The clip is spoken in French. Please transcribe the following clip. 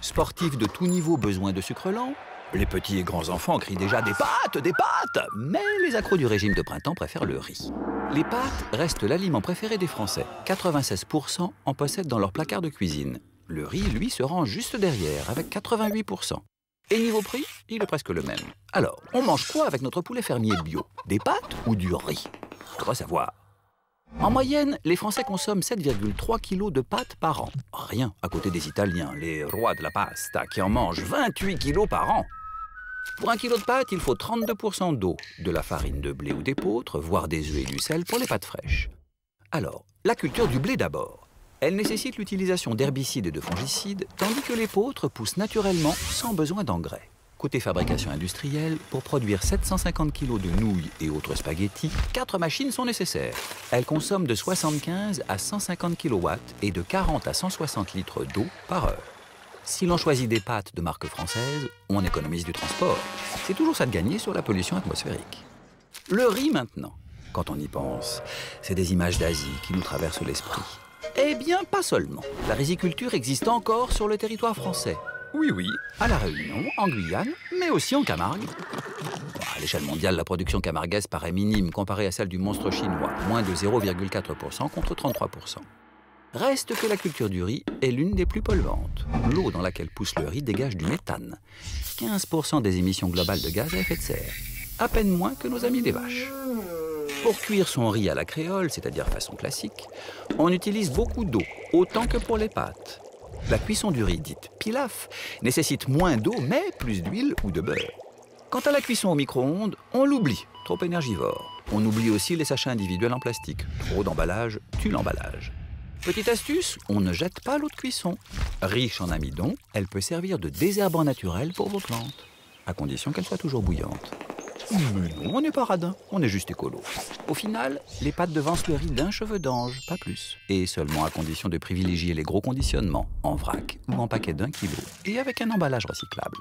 Sportifs de tout niveau besoin de sucre lent, les petits et grands enfants crient déjà des pâtes, des pâtes! Mais les accros du régime de printemps préfèrent le riz. Les pâtes restent l'aliment préféré des Français. 96% en possèdent dans leur placard de cuisine. Le riz, lui, se range juste derrière, avec 88%. Et niveau prix, il est presque le même. Alors, on mange quoi avec notre poulet fermier bio? Des pâtes ou du riz? Faudra savoir. En moyenne, les Français consomment 7,3 kg de pâtes par an. Rien à côté des Italiens, les rois de la pasta, qui en mangent 28 kg par an. Pour 1 kg de pâtes, il faut 32% d'eau, de la farine de blé ou d'épeautre, voire des œufs et du sel pour les pâtes fraîches. Alors, la culture du blé d'abord. Elle nécessite l'utilisation d'herbicides et de fongicides, tandis que l'épeautre pousse naturellement sans besoin d'engrais. Côté fabrication industrielle, pour produire 750 kg de nouilles et autres spaghettis, 4 machines sont nécessaires. Elles consomment de 75 à 150 kW et de 40 à 160 litres d'eau par heure. Si l'on choisit des pâtes de marque française, on économise du transport. C'est toujours ça de gagner sur la pollution atmosphérique. Le riz maintenant, quand on y pense, c'est des images d'Asie qui nous traversent l'esprit. Eh bien, pas seulement. La riziculture existe encore sur le territoire français. Oui, à La Réunion, en Guyane, mais aussi en Camargue. À l'échelle mondiale, la production camarguaise paraît minime comparée à celle du monstre chinois, moins de 0,4% contre 33%. Reste que la culture du riz est l'une des plus polluantes. L'eau dans laquelle pousse le riz dégage du méthane. 15% des émissions globales de gaz à effet de serre. À peine moins que nos amis des vaches. Pour cuire son riz à la créole, c'est-à-dire façon classique, on utilise beaucoup d'eau, autant que pour les pâtes. La cuisson du riz, dite pilaf, nécessite moins d'eau, mais plus d'huile ou de beurre. Quant à la cuisson au micro-ondes, on l'oublie, trop énergivore. On oublie aussi les sachets individuels en plastique. Trop d'emballage tue l'emballage. Petite astuce, on ne jette pas l'eau de cuisson. Riche en amidon, elle peut servir de désherbant naturel pour vos plantes, à condition qu'elle soit toujours bouillante. Mais non, on n'est pas radin, on est juste écolo. Au final, les pâtes devancent le riz d'un cheveu d'ange, pas plus. Et seulement à condition de privilégier les gros conditionnements, en vrac ou en paquet d'1 kg, et avec un emballage recyclable.